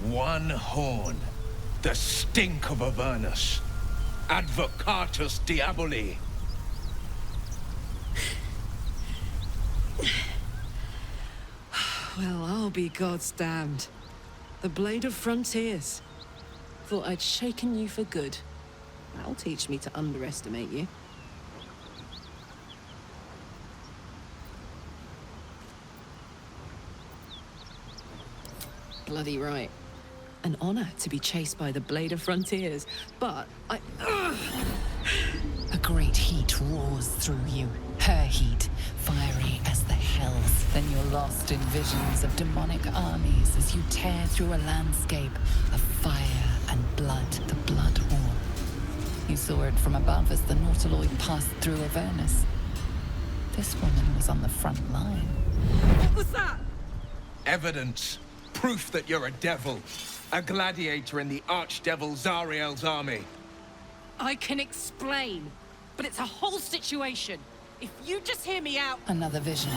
One horn. The stink of Avernus. Advocatus Diaboli. Well, I'll be God's damned. The Blade of Frontiers. Thought I'd shaken you for good. That'll teach me to underestimate you. Bloody right. An honor to be chased by the Blade of Frontiers, but A great heat roars through you. Her heat, fiery as the hells. Then you're lost in visions of demonic armies as you tear through a landscape of fire and blood, the Blood War. You saw it from above as the Nautiloid passed through Avernus. This woman was on the front line. What was that? Evidence. Proof that you're a devil. A gladiator in the archdevil Zariel's army. I can explain, but it's a whole situation. If you just hear me out... Another vision.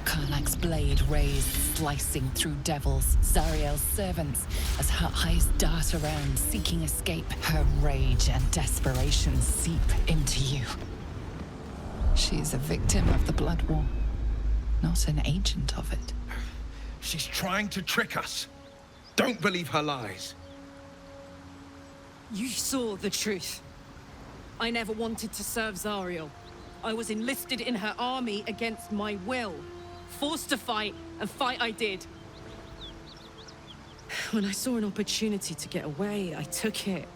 Karlach's blade raised, slicing through devils, Zariel's servants, as her eyes dart around, seeking escape. Her rage and desperation seep into you. She is a victim of the Blood War, not an agent of it. She's trying to trick us. Don't believe her lies. You saw the truth. I never wanted to serve Zariel. I was enlisted in her army against my will. Forced to fight, and fight I did. When I saw an opportunity to get away, I took it.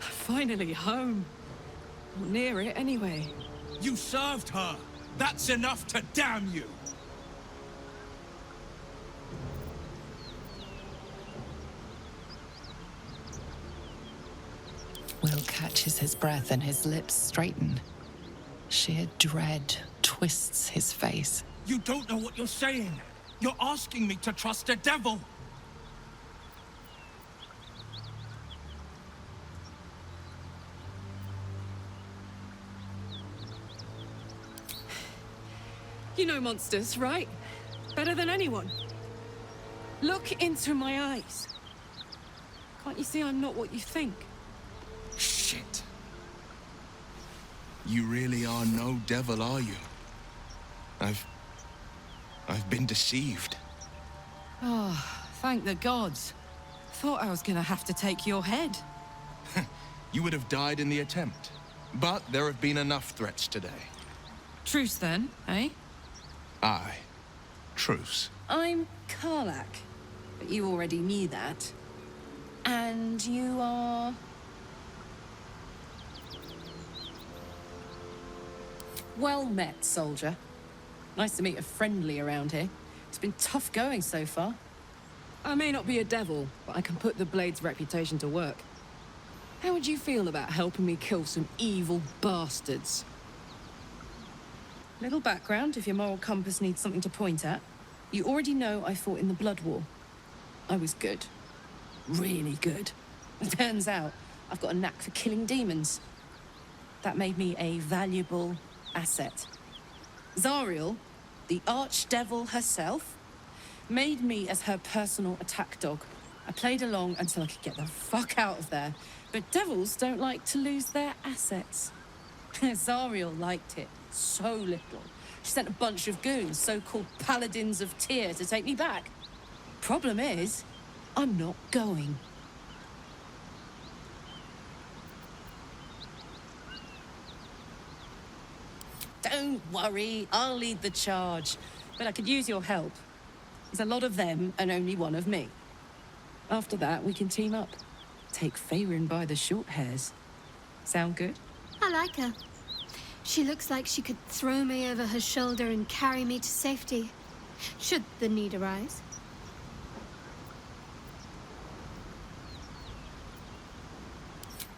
Finally home. Or near it, anyway. You served her. That's enough to damn you. Will catches his breath and his lips straighten. Sheer dread twists his face. You don't know what you're saying. You're asking me to trust a devil. You know monsters, right? Better than anyone. Look into my eyes. Can't you see I'm not what you think? Shit. You really are no devil, are you? I've been deceived. Oh, thank the gods. Thought I was gonna have to take your head. You would have died in the attempt. But there have been enough threats today. Truce then, eh? Aye. Truce. I'm Karlach, but you already knew that. And you are... Well met, soldier. Nice to meet a friendly around here. It's been tough going so far. I may not be a devil, but I can put the Blade's reputation to work. How would you feel about helping me kill some evil bastards? Little background if your moral compass needs something to point at. You already know I fought in the Blood War. I was good. Really good. It turns out I've got a knack for killing demons. That made me a valuable asset. Zariel, the archdevil herself, made me as her personal attack dog. I played along until I could get the fuck out of there. But devils don't like to lose their assets. Zariel liked it so little. She sent a bunch of goons, so-called paladins of Tyr, to take me back. Problem is, I'm not going. Don't worry, I'll lead the charge. But I could use your help. There's a lot of them and only one of me. After that, we can team up. Take Faerun by the short hairs. Sound good? I like her. She looks like she could throw me over her shoulder and carry me to safety, should the need arise.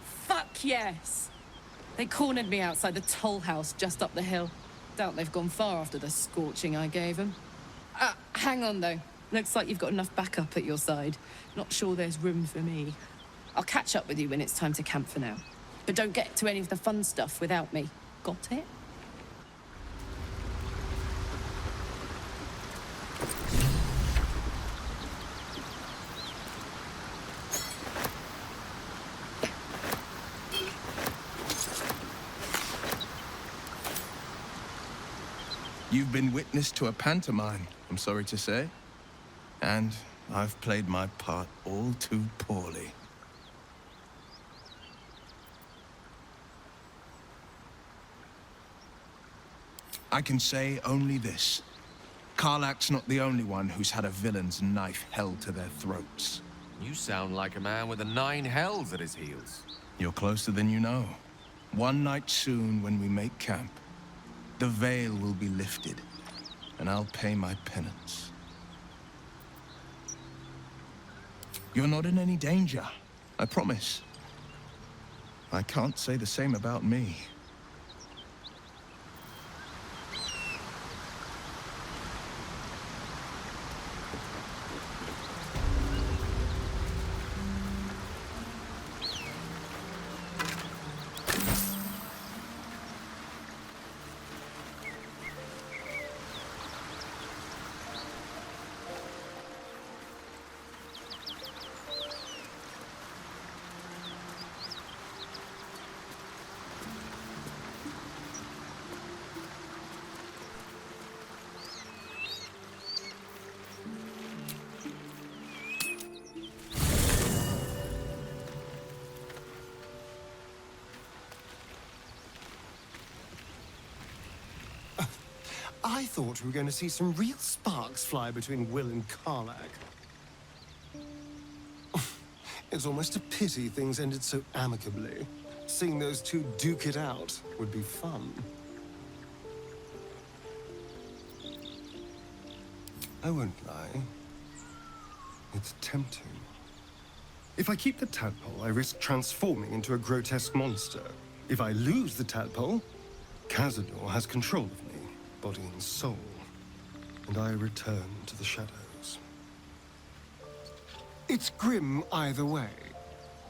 Fuck yes! They cornered me outside the toll house just up the hill. Doubt they've gone far after the scorching I gave them. Hang on though. Looks like you've got enough backup at your side. Not sure there's room for me. I'll catch up with you when it's time to camp for now. But don't get to any of the fun stuff without me. Got it? You've been witness to a pantomime, I'm sorry to say. And I've played my part all too poorly. I can say only this. Karlach's not the only one who's had a villain's knife held to their throats. You sound like a man with the 9 hells at his heels. You're closer than you know. One night soon, when we make camp, the veil will be lifted, and I'll pay my penance. You're not in any danger, I promise. I can't say the same about me. I thought we were going to see some real sparks fly between Will and Karlach. It's almost a pity things ended so amicably. Seeing those two duke it out would be fun. I won't lie. It's tempting. If I keep the tadpole, I risk transforming into a grotesque monster. If I lose the tadpole, Cazador has control of me, body and soul, and I return to the shadows. It's grim either way,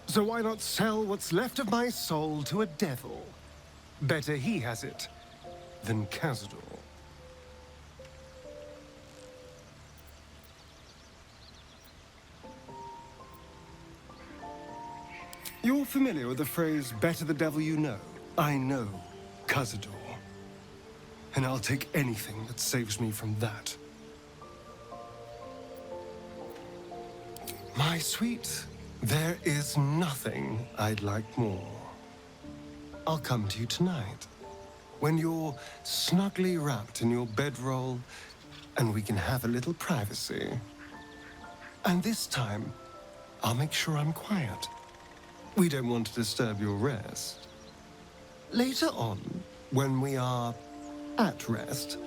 so why not sell what's left of my soul to a devil? Better he has it than Cazador. You're familiar with the phrase, better the devil you know? I know Cazador. And I'll take anything that saves me from that. My sweet, there is nothing I'd like more. I'll come to you tonight, when you're snugly wrapped in your bedroll, and we can have a little privacy. And this time, I'll make sure I'm quiet. We don't want to disturb your rest. Later on, when we are at rest,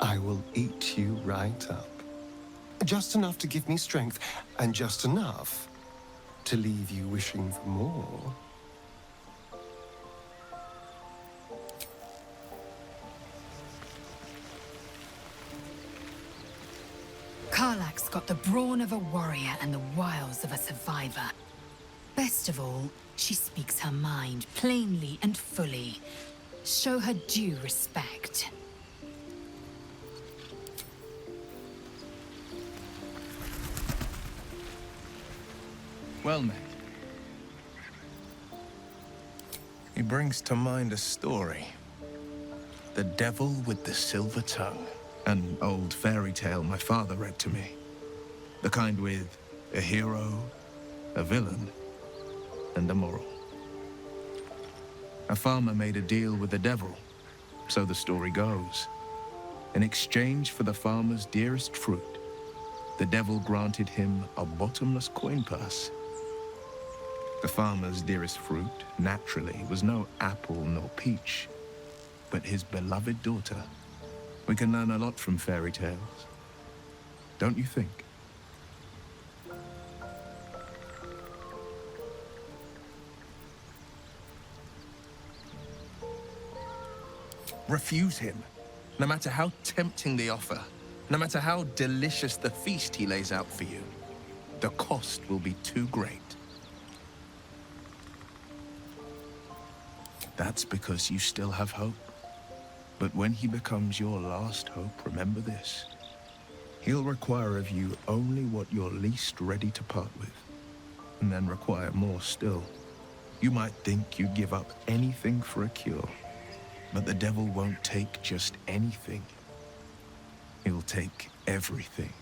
I will eat you right up. Just enough to give me strength, and just enough to leave you wishing for more. Karlach's got the brawn of a warrior and the wiles of a survivor. Best of all, she speaks her mind plainly and fully. Show her due respect. Well met. He brings to mind a story. The Devil with the Silver Tongue. An old fairy tale my father read to me. The kind with a hero, a villain, and a moral. A farmer made a deal with the devil, so the story goes. In exchange for the farmer's dearest fruit, the devil granted him a bottomless coin purse. The farmer's dearest fruit, naturally, was no apple nor peach, but his beloved daughter. We can learn a lot from fairy tales, don't you think? Refuse him, no matter how tempting the offer, no matter how delicious the feast he lays out for you. The cost will be too great. That's because you still have hope. But when he becomes your last hope, remember this. He'll require of you only what you're least ready to part with, and then require more still. You might think you'd give up anything for a cure, but the devil won't take just anything. He'll take everything.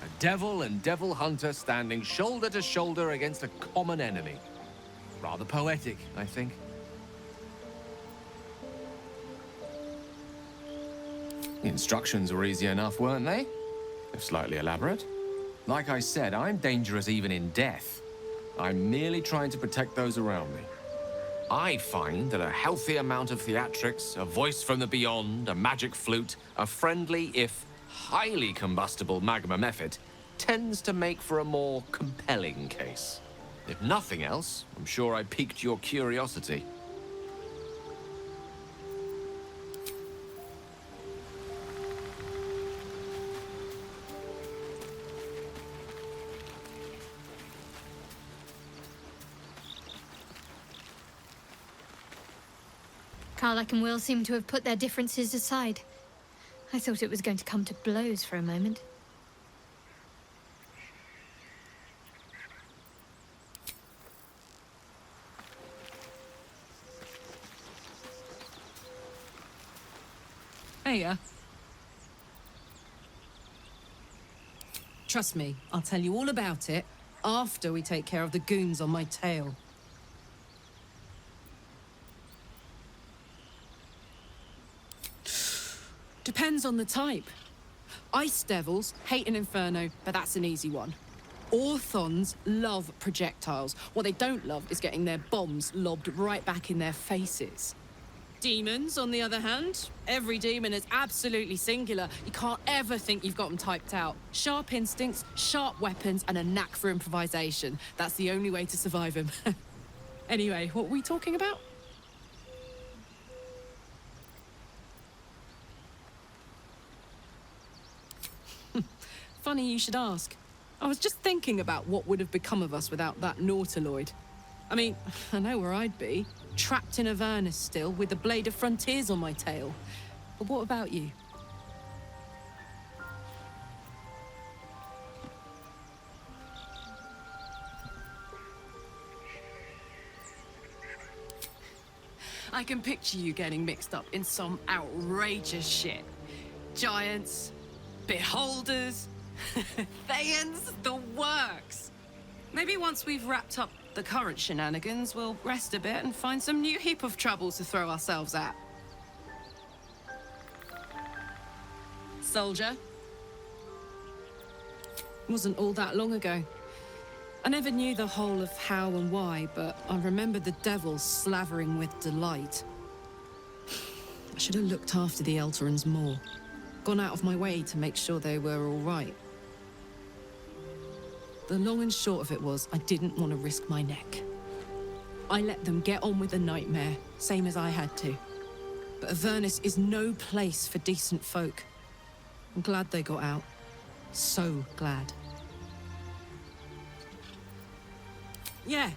A devil and devil hunter standing shoulder to shoulder against a common enemy. Rather poetic, I think. The instructions were easy enough, weren't they? If slightly elaborate. Like I said, I'm dangerous even in death. I'm merely trying to protect those around me. I find that a healthy amount of theatrics, a voice from the beyond, a magic flute, a friendly, if highly combustible magma method, tends to make for a more compelling case. If nothing else, I'm sure I piqued your curiosity. Karlach and Will seem to have put their differences aside. I thought it was going to come to blows for a moment. Hey, trust me, I'll tell you all about it after we take care of the goons on my tail. Depends on the type. Ice devils hate an inferno, but that's an easy one. Orthons love projectiles. What they don't love is getting their bombs lobbed right back in their faces. Demons, on the other hand, every demon is absolutely singular. You can't ever think you've got them typed out. Sharp instincts, sharp weapons, and a knack for improvisation. That's the only way to survive them. Anyway, what were we talking about? Funny you should ask. I was just thinking about what would have become of us without that Nautiloid. I mean, I know where I'd be. Trapped in Avernus still, with the Blade of Frontiers on my tail. But what about you? I can picture you getting mixed up in some outrageous shit. Giants, beholders, Thayans, the works. Maybe once we've wrapped up the current shenanigans, we'll rest a bit and find some new heap of troubles to throw ourselves at. Soldier. Wasn't all that long ago. I never knew the whole of how and why, but I remember the devils slavering with delight. I should have looked after the Elterans more. Gone out of my way to make sure they were all right. The long and short of it was, I didn't want to risk my neck. I let them get on with the nightmare, same as I had to. But Avernus is no place for decent folk. I'm glad they got out. So glad. Yeah,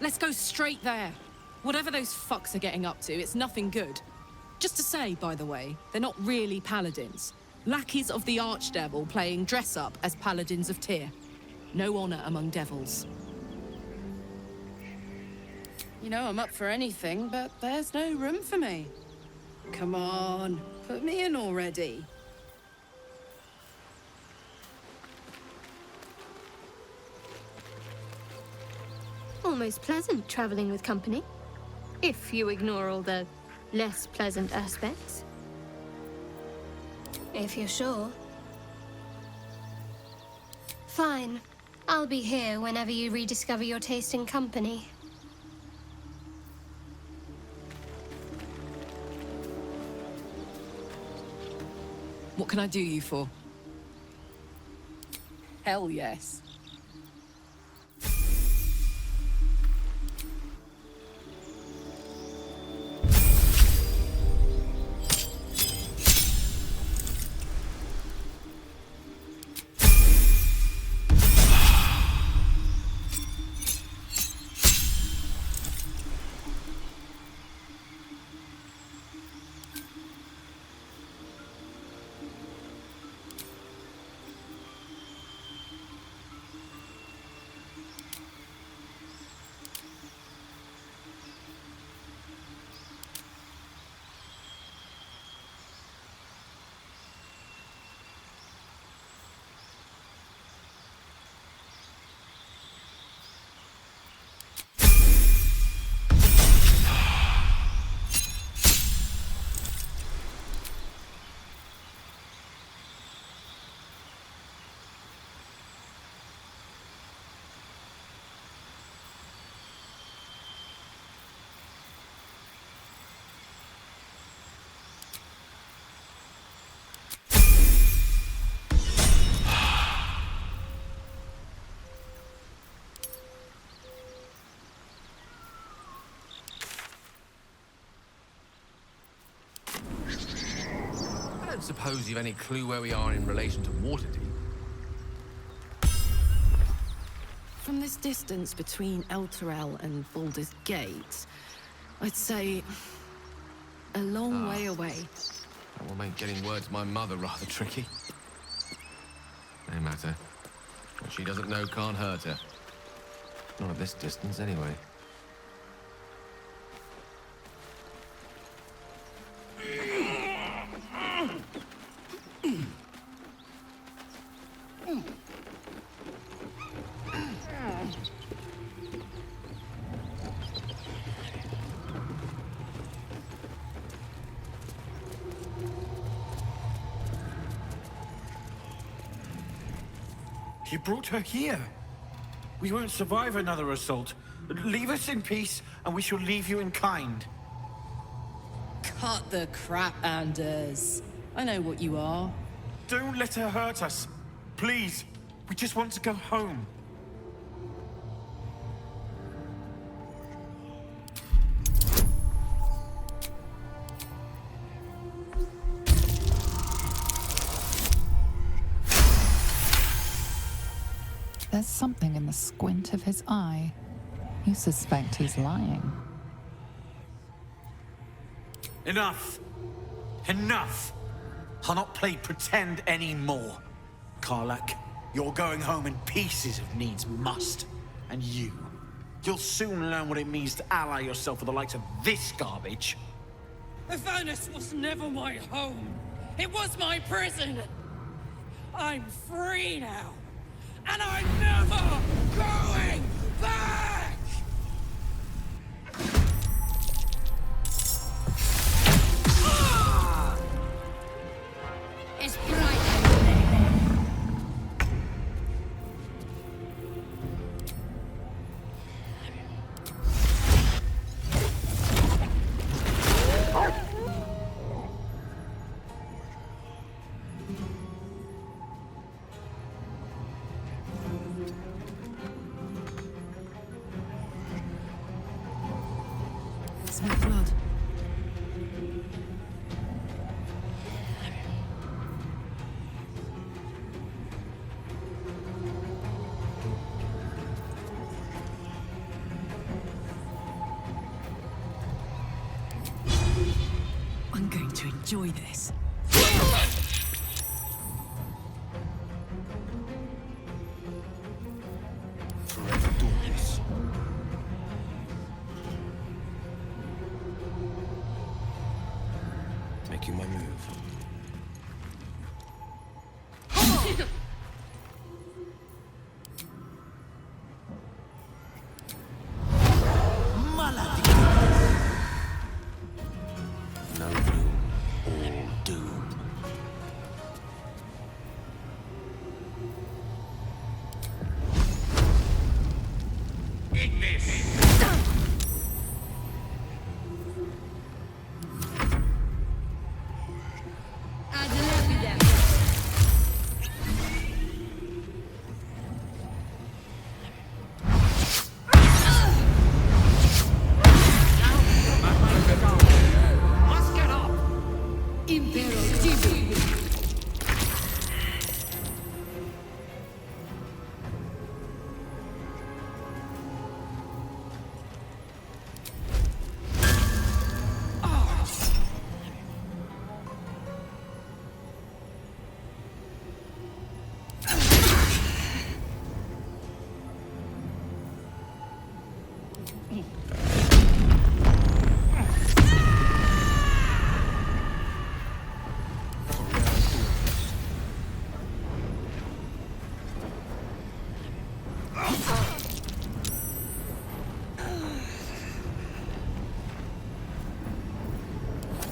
let's go straight there. Whatever those fucks are getting up to, it's nothing good. Just to say, by the way, they're not really paladins. Lackeys of the Archdevil playing dress-up as paladins of Tyr. No honor among devils. You know, I'm up for anything, but there's no room for me. Come on, put me in already. Almost pleasant traveling with company. If you ignore all the less pleasant aspects. If you're sure. Fine. I'll be here whenever you rediscover your taste in company. What can I do you for? Hell yes. suppose you've any clue where we are in relation to Waterdeep? From this distance between Elturel and Baldur's Gate, I'd say a long way away. That will make getting word to my mother rather tricky. No matter. What she doesn't know can't hurt her. Not at this distance, anyway. You brought her here. We won't survive another assault. Leave us in peace, and we shall leave you in kind. Cut the crap, Anders. I know what you are. Don't let her hurt us. Please. We just want to go home. There's something in the squint of his eye. You suspect he's lying. Enough. Enough. I'll not play pretend anymore. Karlak, you're going home in pieces if needs must. And you'll soon learn what it means to ally yourself with the likes of this garbage. Avernus was never my home. It was my prison. I'm free now. And I'm never going back! It's bright over there. Smell blood. I'm going to enjoy this. Forever dauntless. Making my move. No doom, all doom.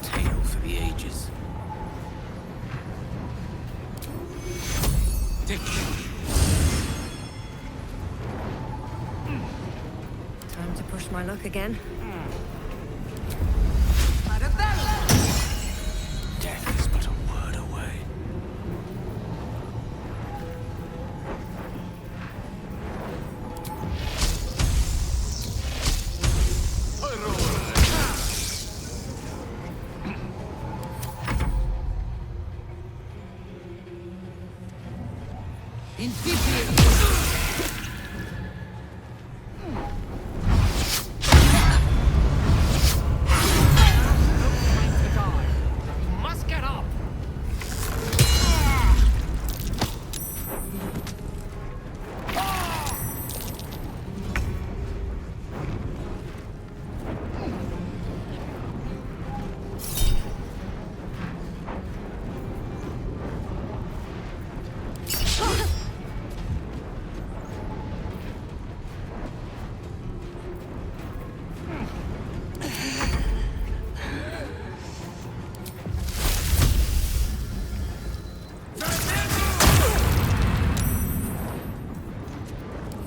Tale for the ages. Time to push my luck again. Death is but a word away. Must get up!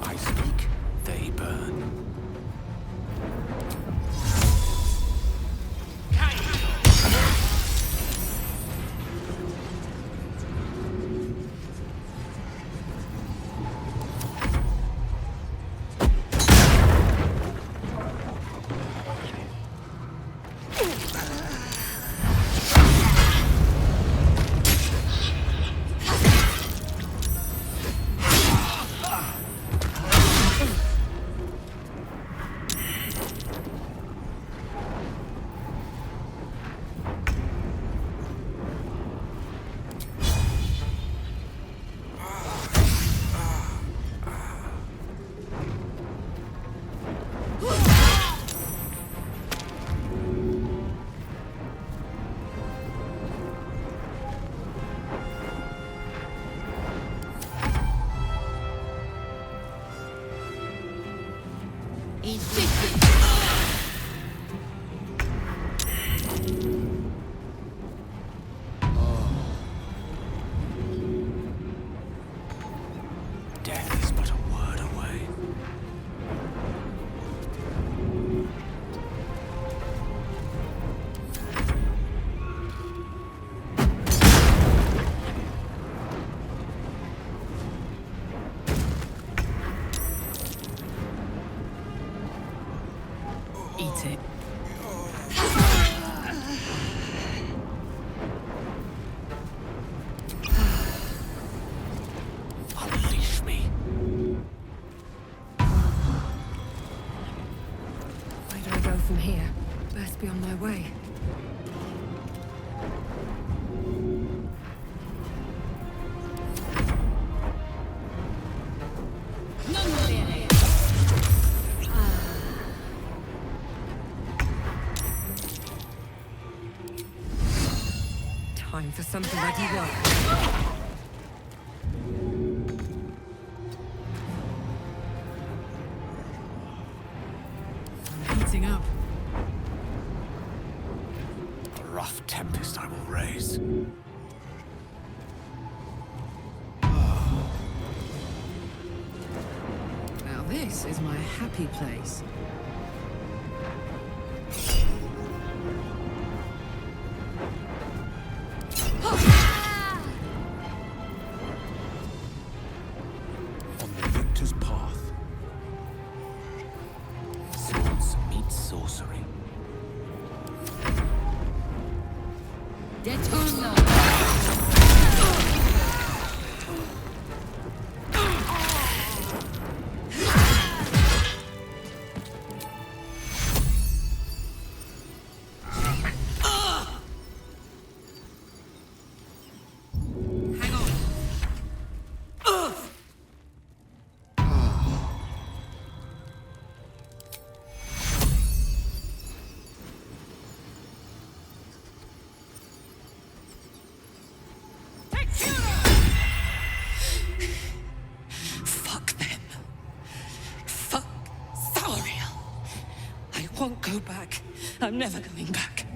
I speak, they burn. Death is but a word away. Eat it. Unleash me. Where do I go from here? Best be on my way. Time for some bloody work. I'm heating up. A rough tempest I will raise. Now this is my happy place. On the victor's path. Swords meet sorcery. Fuck them. Fuck Thariel. I won't go back. I'm never going back.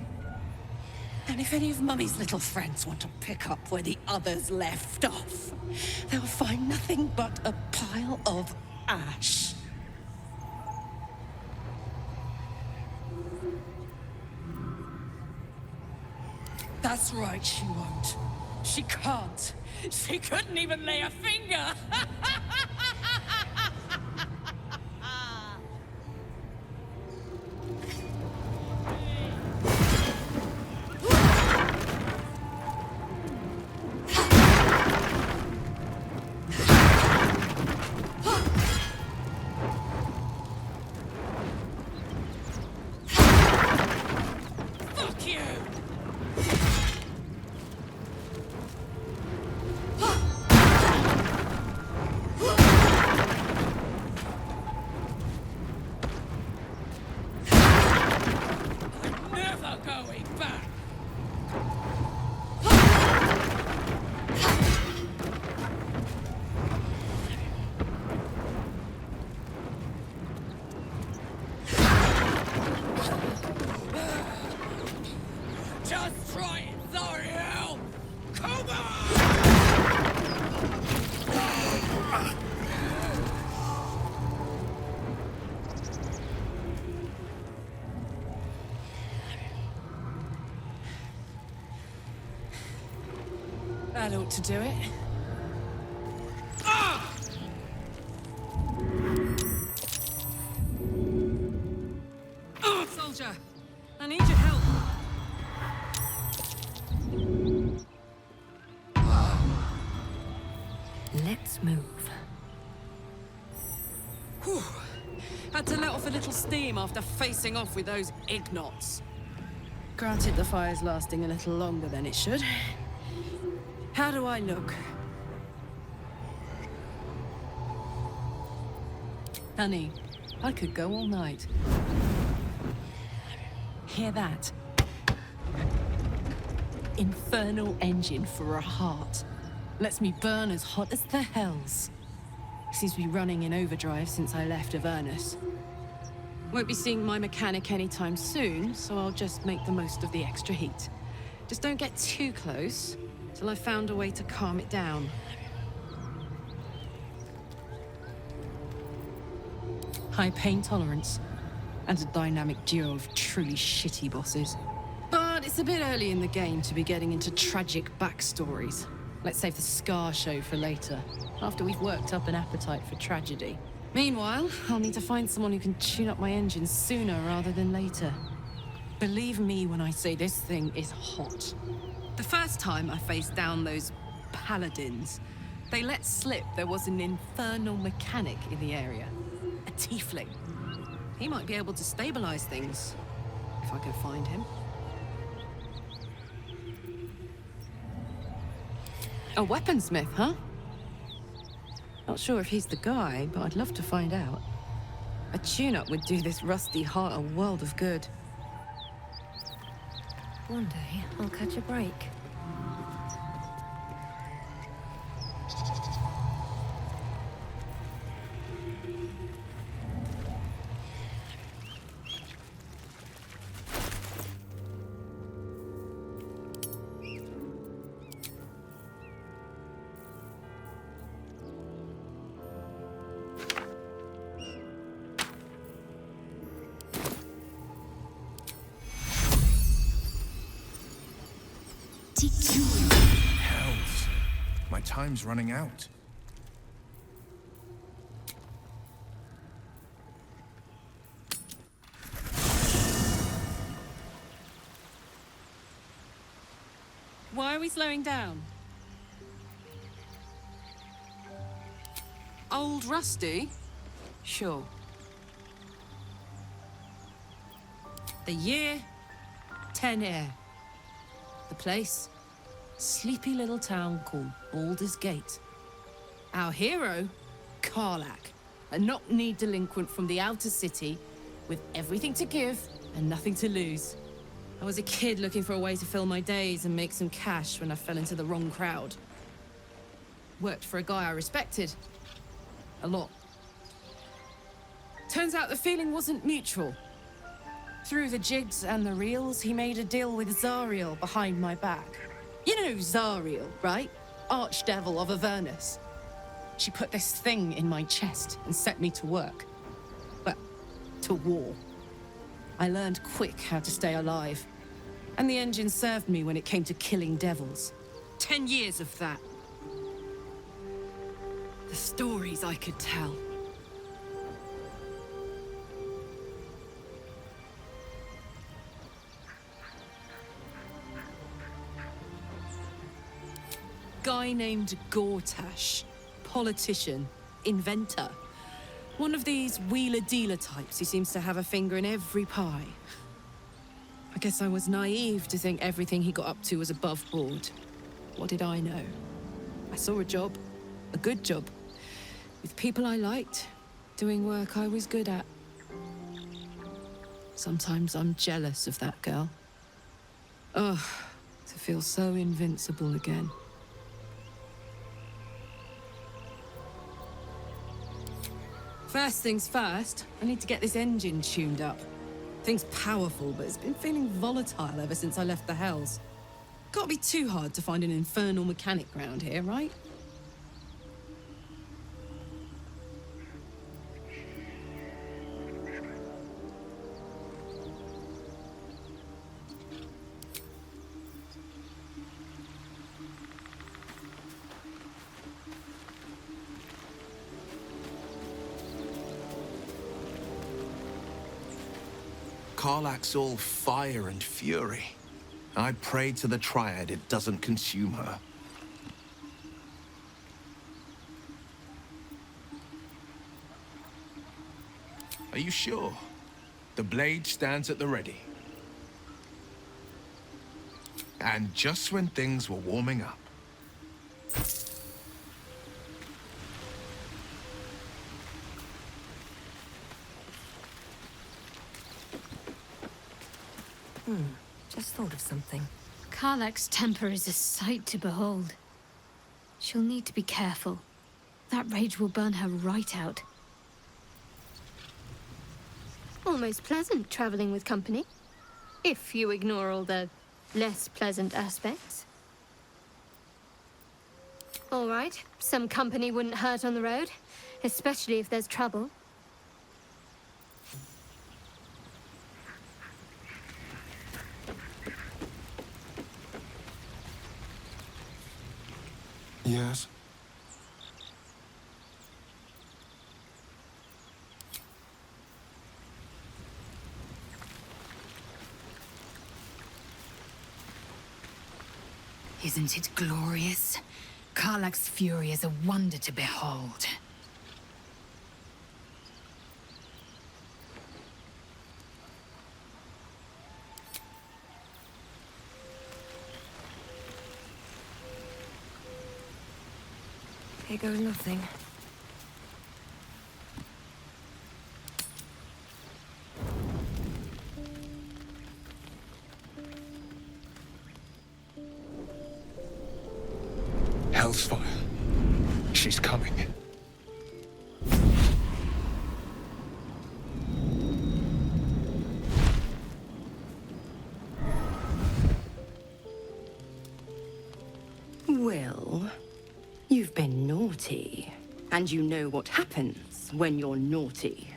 And if any of Mummy's little friends want to pick up where the others left off, they'll find nothing but a pile of ash. That's right, she won't. She can't. She couldn't even lay a finger. That ought to do it. Soldier, I need your help. Let's move. Whew. Had to let off a little steam after facing off with those ignots. Granted, the fire's lasting a little longer than it should. How do I look? Honey, I could go all night. Hear that? Infernal engine for a heart. Lets me burn as hot as the hells. Seems to be running in overdrive since I left Avernus. Won't be seeing my mechanic anytime soon, so I'll just make the most of the extra heat. Just don't get too close, till I've found a way to calm it down. High pain tolerance, and a dynamic duo of truly shitty bosses. But it's a bit early in the game to be getting into tragic backstories. Let's save the Scar show for later, after we've worked up an appetite for tragedy. Meanwhile, I'll need to find someone who can tune up my engine sooner rather than later. Believe me when I say this thing is hot. The first time I faced down those paladins, they let slip there was an infernal mechanic in the area. A tiefling. He might be able to stabilize things, if I can find him. A weaponsmith, huh? Not sure if he's the guy, but I'd love to find out. A tune-up would do this rusty heart a world of good. One day, I'll catch a break. Hells. My time's running out. Why are we slowing down? Old Rusty? Sure. The year? 10 Air. The place? Sleepy little town called Baldur's Gate. Our hero? Karlach, a knock-kneed delinquent from the outer city with everything to give and nothing to lose. I was a kid looking for a way to fill my days and make some cash when I fell into the wrong crowd. Worked for a guy I respected. A lot. Turns out the feeling wasn't mutual. Through the jigs and the reels, he made a deal with Zariel behind my back. You know Zariel, right? Archdevil of Avernus. She put this thing in my chest and set me to work. Well, to war. I learned quick how to stay alive. And the engine served me when it came to killing devils. 10 years of that. The stories I could tell. Guy named Gortash. Politician. Inventor. One of these wheeler-dealer types who seems to have a finger in every pie. I guess I was naive to think everything he got up to was above board. What did I know? I saw a job. A good job. With people I liked. Doing work I was good at. Sometimes I'm jealous of that girl. Ugh, to feel so invincible again. First things first, I need to get this engine tuned up. Thing's powerful, but it's been feeling volatile ever since I left the Hells. Can't be too hard to find an infernal mechanic round here, right? Karlak's all fire and fury. I pray to the Triad it doesn't consume her. Are you sure? The blade stands at the ready. And just when things were warming up. Just thought of something. Karlak's temper is a sight to behold. She'll need to be careful. That rage will burn her right out. Almost pleasant traveling with company, if you ignore all the less pleasant aspects. All right, some company wouldn't hurt on the road, especially if there's trouble. Yes? Isn't it glorious? Karlak's fury is a wonder to behold. Here goes nothing. Hell's fire. She's coming. Well, you've been naughty. And you know what happens when you're naughty.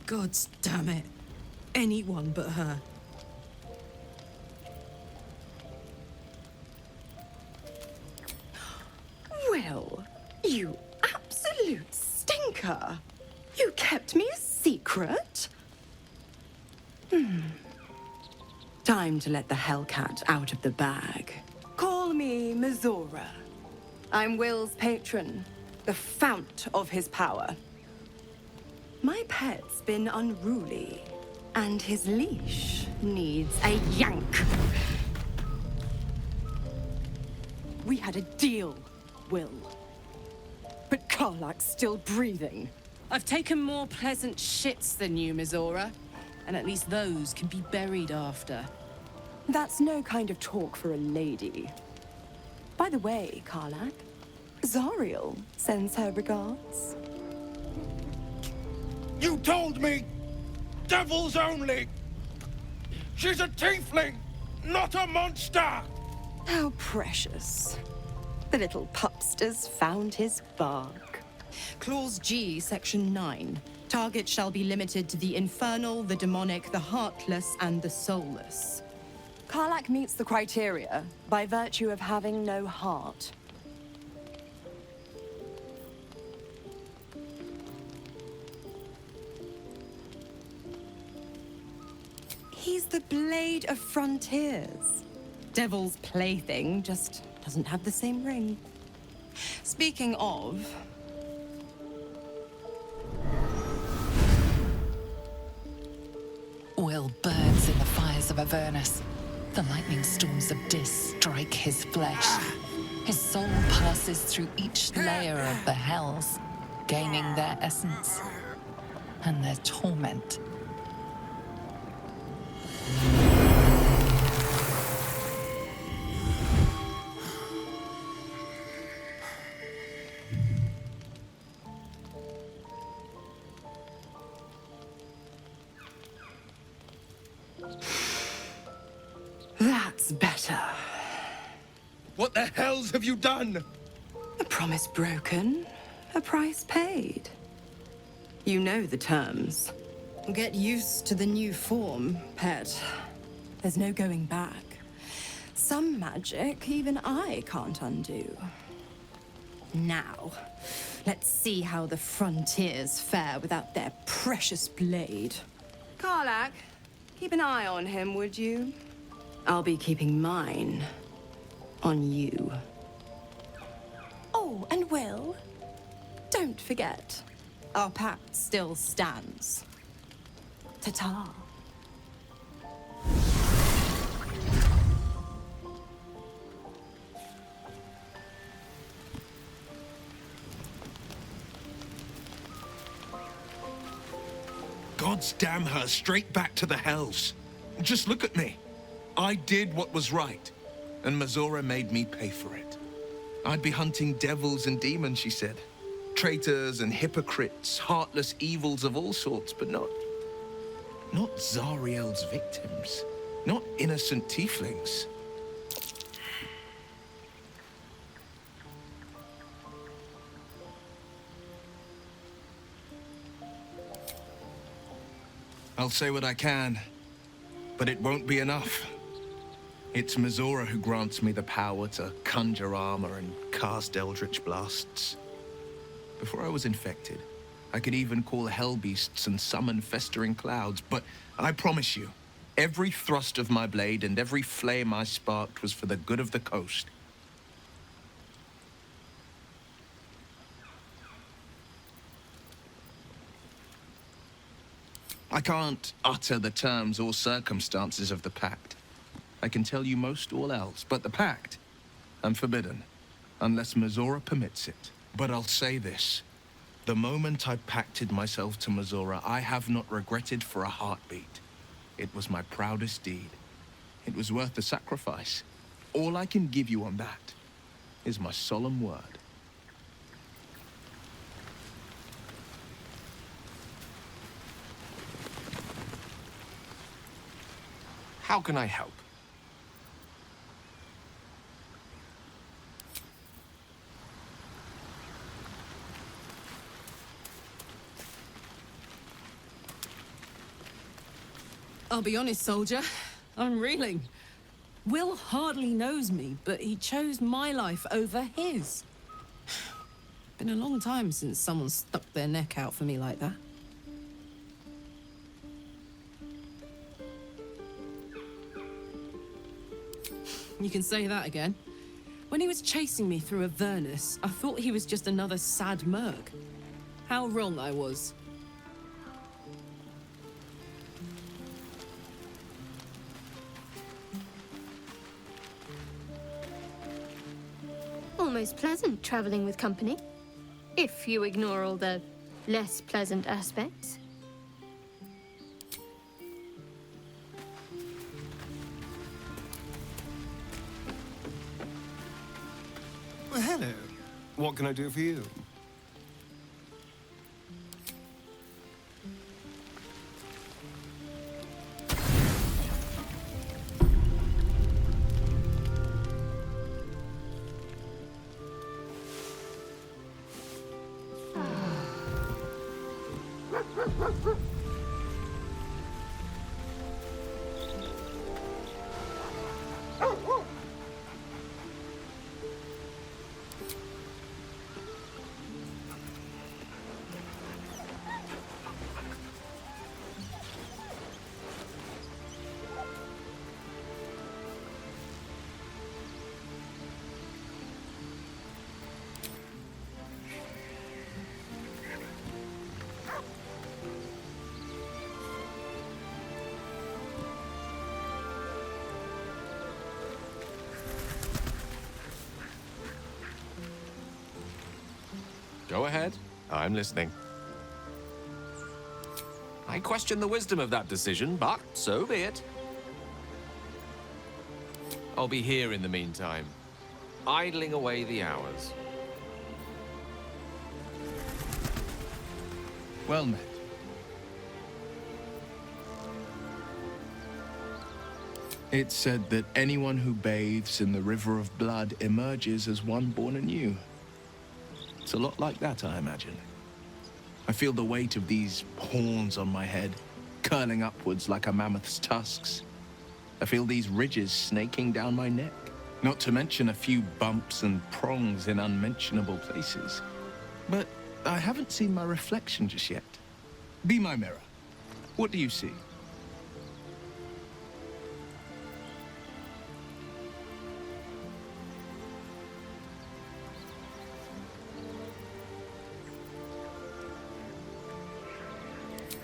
Gods damn it. Anyone but her. Well, you absolute stinker. You kept me a secret? Time to let the Hellcat out of the bag. Call me Mizora. I'm Will's patron, the fount of his power. My pet's been unruly, and his leash needs a yank. We had a deal, Will. But Karlak's still breathing. I've taken more pleasant shits than you, Mizora. And at least those can be buried after. That's no kind of talk for a lady. By the way, Karlak, Zariel sends her regards. You told me! Devils only! She's a tiefling, not a monster! How precious. The little pupster's found his bark. Clause G, Section 9. Target shall be limited to the infernal, the demonic, the heartless, and the soulless. Karlak meets the criteria by virtue of having no heart. He's the blade of frontiers. Devil's plaything just doesn't have the same ring. Speaking of... Will burns in the fires of Avernus. The lightning storms of Dis strike his flesh. His soul passes through each layer of the hells, gaining their essence and their torment. That's better. What the hells have you done? A promise broken, a price paid. You know the terms. Get used to the new form, pet. There's no going back. Some magic even I can't undo. Now, let's see how the frontiers fare without their precious blade. Karlak, Keep an eye on him, would you? I'll be keeping mine on you. Oh, and Will, don't forget, our pact still stands. Ta-ta. Gods damn her, straight back to the hells. Just look at me. I did what was right, and Mazora made me pay for it. I'd be hunting devils and demons, she said. Traitors and hypocrites, heartless evils of all sorts, but not Zariel's victims. Not innocent tieflings. I'll say what I can, but it won't be enough. It's Mazora who grants me the power to conjure armor and cast eldritch blasts. Before I was infected, I could even call hell beasts and summon festering clouds, but I promise you, every thrust of my blade and every flame I sparked was for the good of the coast. I can't utter the terms or circumstances of the pact. I can tell you most all else, but the pact, I'm forbidden, unless Mazora permits it. But I'll say this. The moment I pacted myself to Mazora, I have not regretted for a heartbeat. It was my proudest deed. It was worth the sacrifice. All I can give you on that is my solemn word. How can I help? I'll be honest, soldier. I'm reeling. Will hardly knows me, but he chose my life over his. Been a long time since someone stuck their neck out for me like that. You can say that again. When he was chasing me through Avernus, I thought he was just another sad merc. How wrong I was. Almost pleasant traveling with company, if you ignore all the less pleasant aspects. Well, hello. What can I do for you? Go ahead. I'm listening. I question the wisdom of that decision, but so be it. I'll be here in the meantime, idling away the hours. Well met. It's said that anyone who bathes in the river of blood emerges as one born anew. It's a lot like that, I imagine. I feel the weight of these horns on my head, curling upwards like a mammoth's tusks. I feel these ridges snaking down my neck, not to mention a few bumps and prongs in unmentionable places. But I haven't seen my reflection just yet. Be my mirror. What do you see?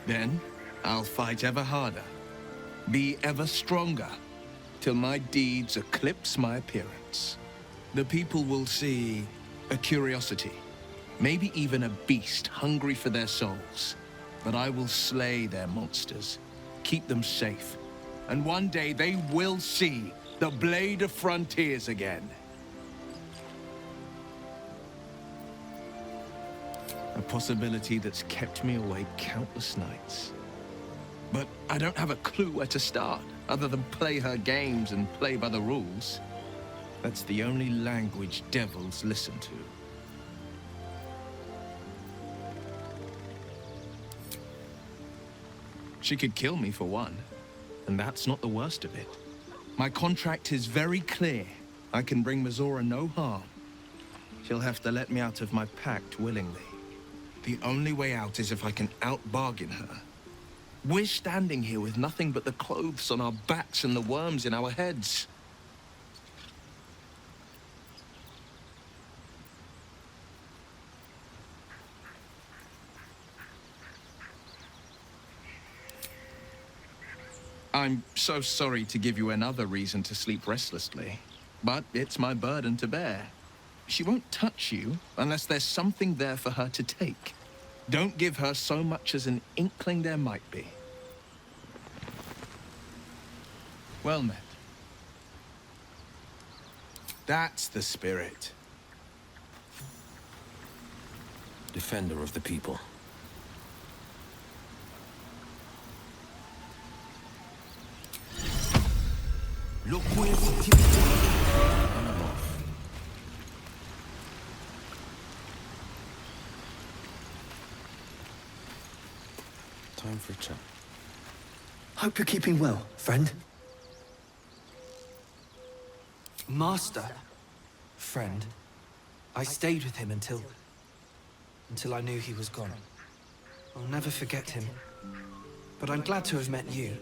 Then I'll fight ever harder, be ever stronger, till my deeds eclipse my appearance. The people will see a curiosity, maybe even a beast hungry for their souls. But I will slay their monsters, keep them safe, and one day they will see the Blade of Frontiers again. A possibility that's kept me awake countless nights. But I don't have a clue where to start, other than play her games and play by the rules. That's the only language devils listen to. She could kill me for one, and that's not the worst of it. My contract is very clear. I can bring Mizora no harm. She'll have to let me out of my pact willingly. The only way out is if I can out-bargain her. We're standing here with nothing but the clothes on our backs and the worms in our heads. I'm so sorry to give you another reason to sleep restlessly, but it's my burden to bear. She won't touch you unless there's something there for her to take. Don't give her so much as an inkling there might be. Well met. That's the spirit. Defender of the people. Look where we I'm off. Time for a chat. Hope you're keeping well, friend. Master? Friend. I stayed with him until I knew he was gone. I'll never forget him. But I'm glad to have met you.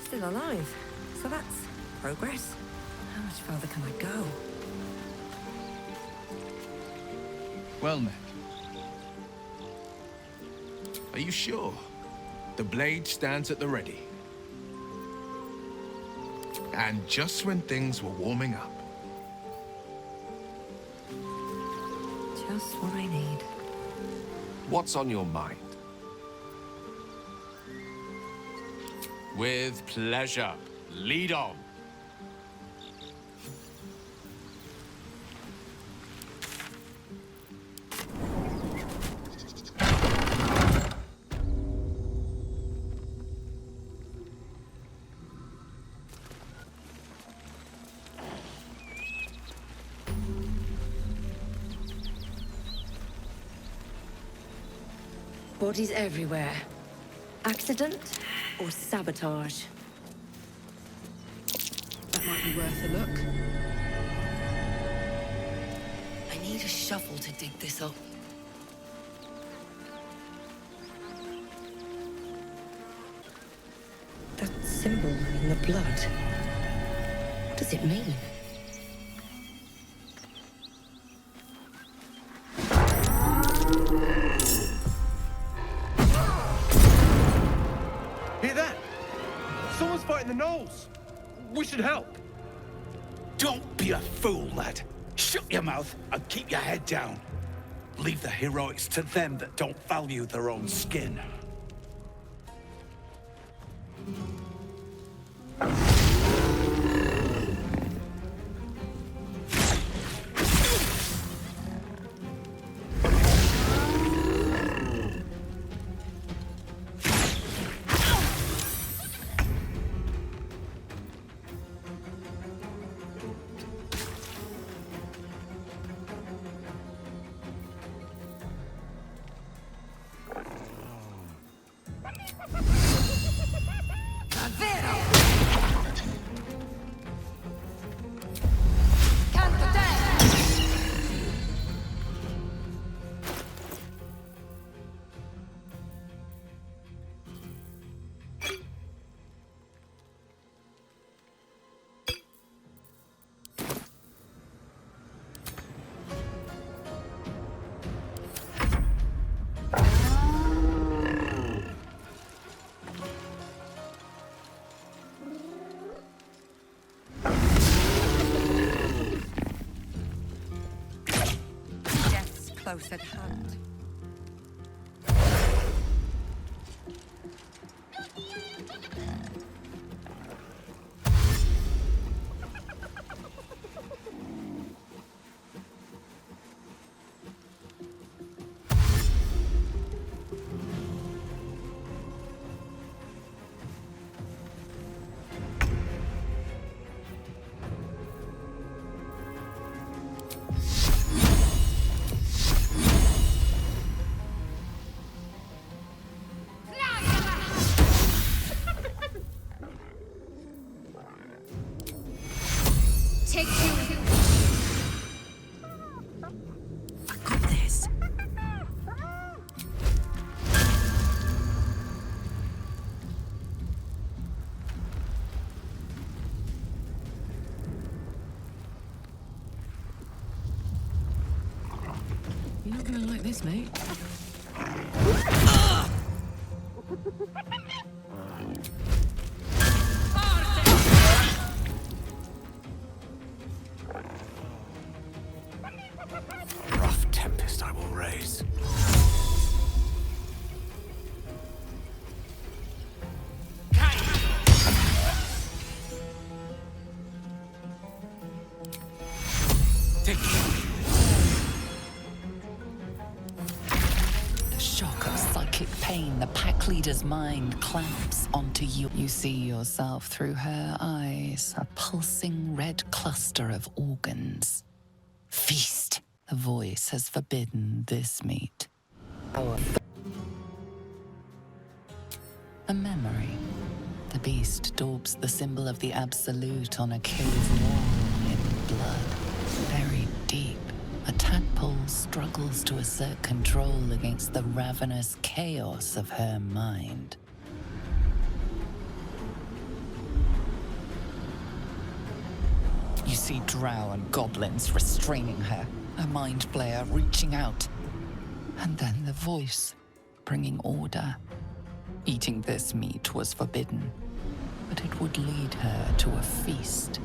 Still alive. So that's progress. How much further can I go? Well met. Are you sure? The blade stands at the ready. And just when things were warming up. Just what I need. What's on your mind? With pleasure. Lead on. Bodies everywhere. Accident or sabotage? That might be worth a look. I need a shovel to dig this up. That symbol in the blood. What does it mean? Hear that? Someone's fighting the gnolls. We should help. Don't be a fool, lad. Shut your mouth and keep your head down. Leave the heroics to them that don't value their own skin. close at hand. Take two. I got this. You're not gonna like this, mate. Rough tempest I will raise. The shock of psychic pain, the pack leader's mind clamps onto you. You see yourself through her eyes, a pulsing red cluster of organs. Feast! The voice has forbidden this meat. A memory. The beast daubs the symbol of the Absolute on a cave wall in blood. Buried deep, a tadpole struggles to assert control against the ravenous chaos of her mind. You see drow and goblins restraining her, a mind flayer reaching out. And then the voice, bringing order. Eating this meat was forbidden, but it would lead her to a feast.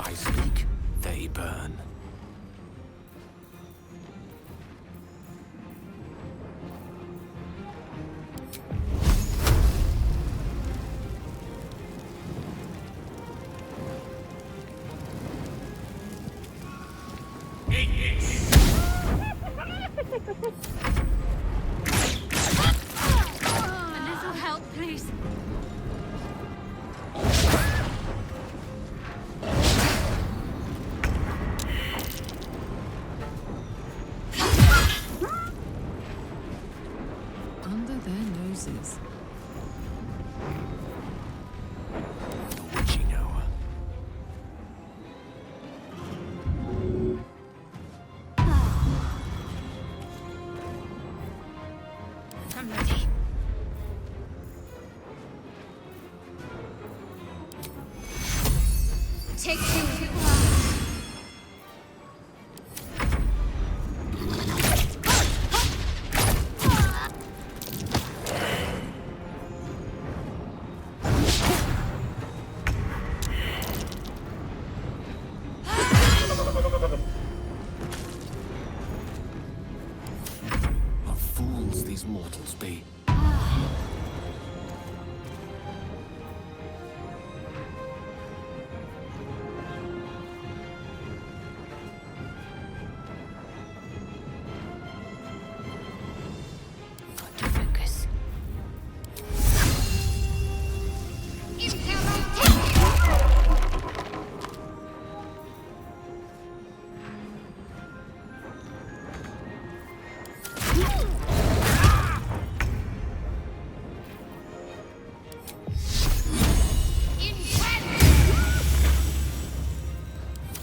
I speak, they burn. A little help, please. Under their noses. The witching hour. I'm ready. Take two. What fools these mortals be. Got to focus.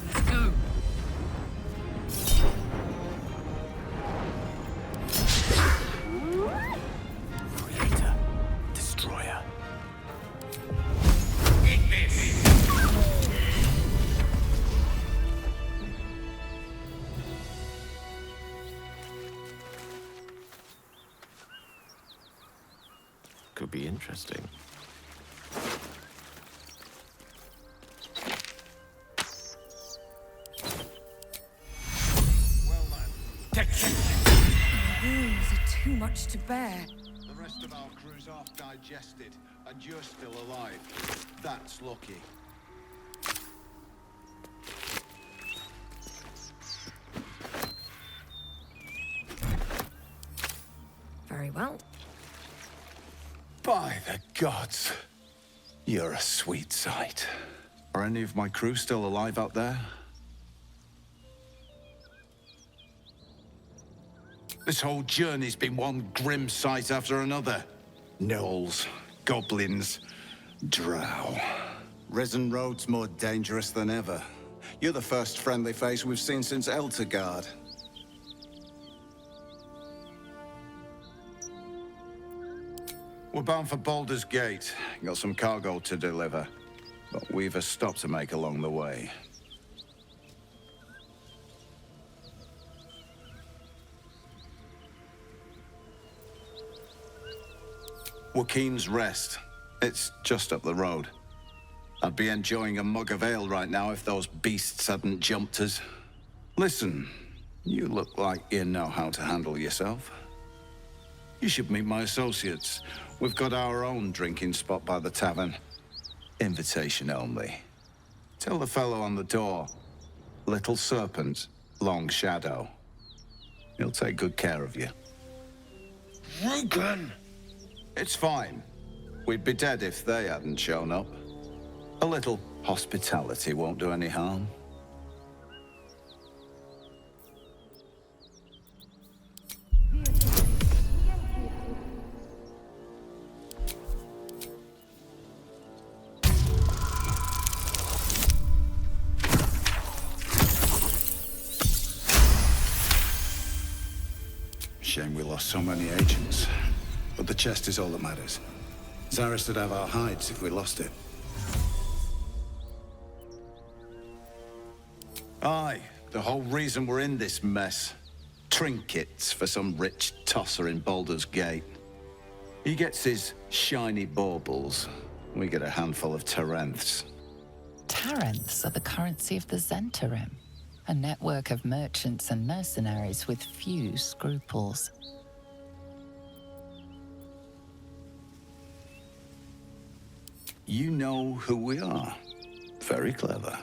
Let's go. Creator. Destroyer. Could be interesting. Wounds are too much to bear. The rest of our crew's half digested, and you're still alive. That's lucky. Very well. By the gods, you're a sweet sight. Are any of my crew still alive out there? This whole journey's been one grim sight after another. Gnolls, goblins, drow. Risen Road's more dangerous than ever. You're the first friendly face we've seen since Eltergard. We're bound for Baldur's Gate. Got some cargo to deliver. But we've a stop to make along the way. Joaquin's Rest. It's just up the road. I'd be enjoying a mug of ale right now if those beasts hadn't jumped us. Listen, you look like you know how to handle yourself. You should meet my associates. We've got our own drinking spot by the tavern. Invitation only. Tell the fellow on the door, Little Serpent, Long Shadow. He'll take good care of you. Rugen! It's fine. We'd be dead if they hadn't shown up. A little hospitality won't do any harm. Shame we lost so many agents. But the chest is all that matters. Zaris would have our hides if we lost it. Aye, the whole reason we're in this mess. Trinkets for some rich tosser in Baldur's Gate. He gets his shiny baubles. We get a handful of Terenths. taranths are the currency of the Zentarim, a network of merchants and mercenaries with few scruples. You know who we are. Very clever.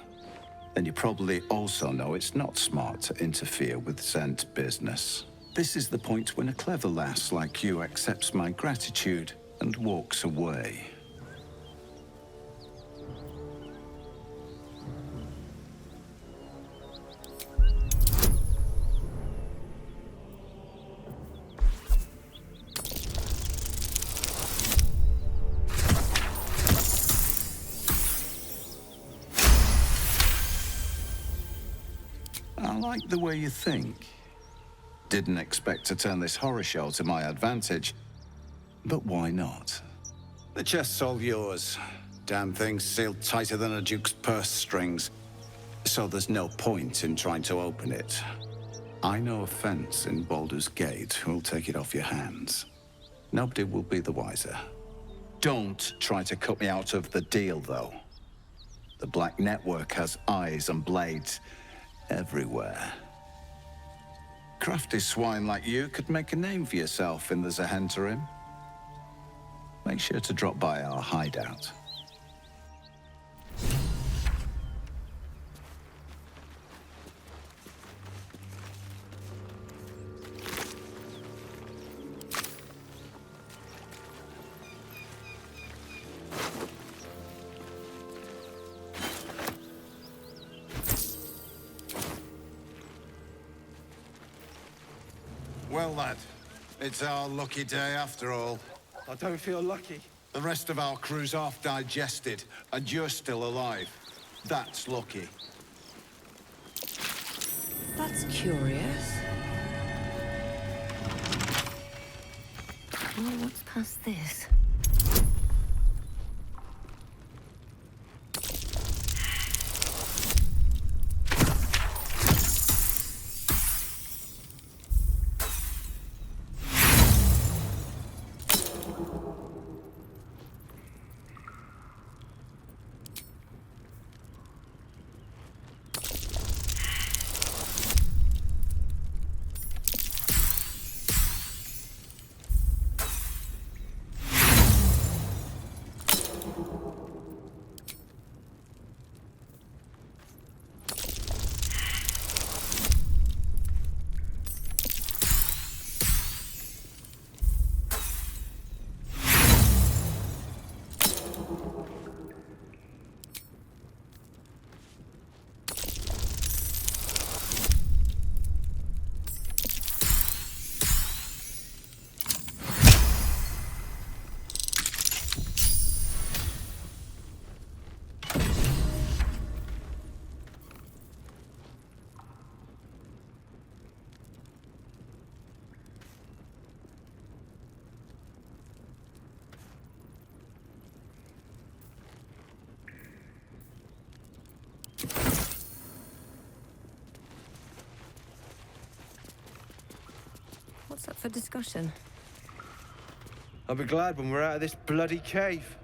And you probably also know it's not smart to interfere with Zent business. This is the point when a clever lass like you accepts my gratitude and walks away. I like the way you think. Didn't expect to turn this horror show to my advantage, but why not? The chest's all yours. Damn thing's sealed tighter than a duke's purse strings, so there's no point in trying to open it. I know a fence in Baldur's Gate who'll take it off your hands. Nobody will be the wiser. Don't try to cut me out of the deal, though. The Black Network has eyes and blades everywhere. Crafty swine like you could make a name for yourself in the Zahentarim. Make sure to drop by our hideout. Well, lad, it's our lucky day after all. I don't feel lucky. The rest of our crew's half digested, and you're still alive. That's lucky. That's curious. Oh, what's past this? What's up for discussion? I'll be glad when we're out of this bloody cave.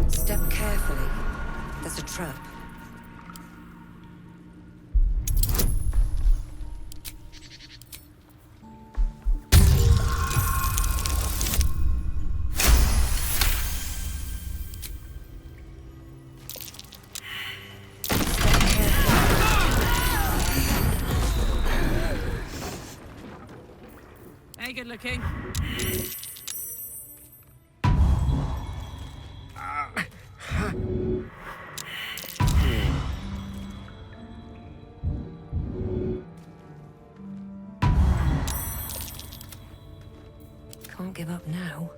Step carefully. There's a trap. Hey, good looking. Can't give up now.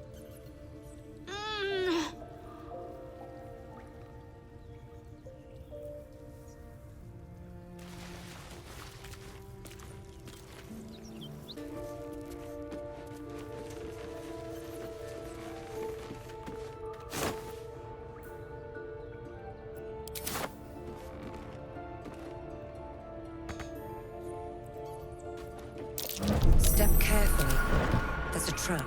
trap.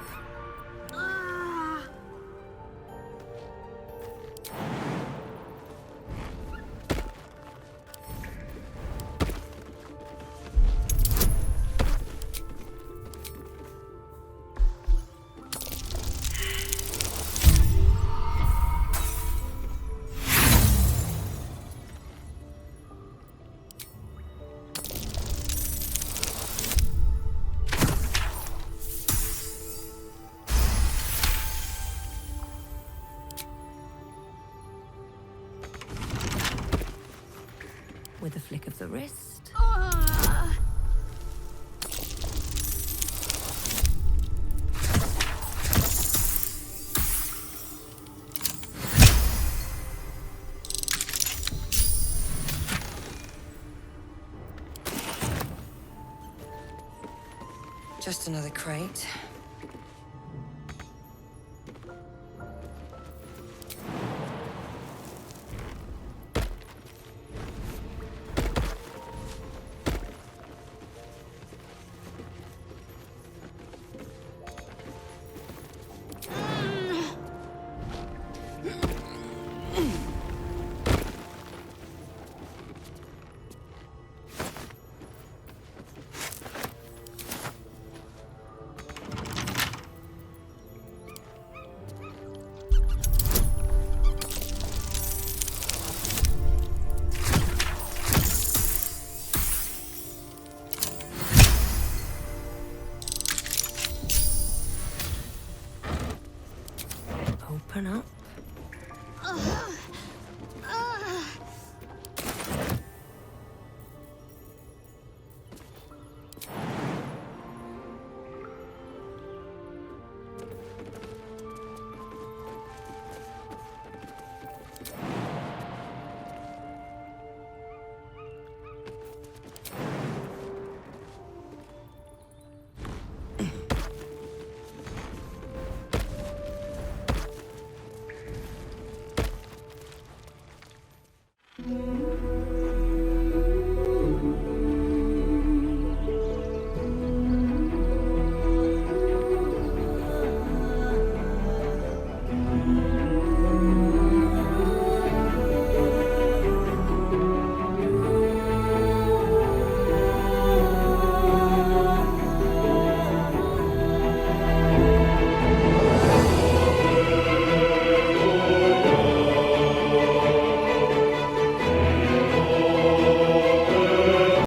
With a flick of the wrist. Just another crate. Open up.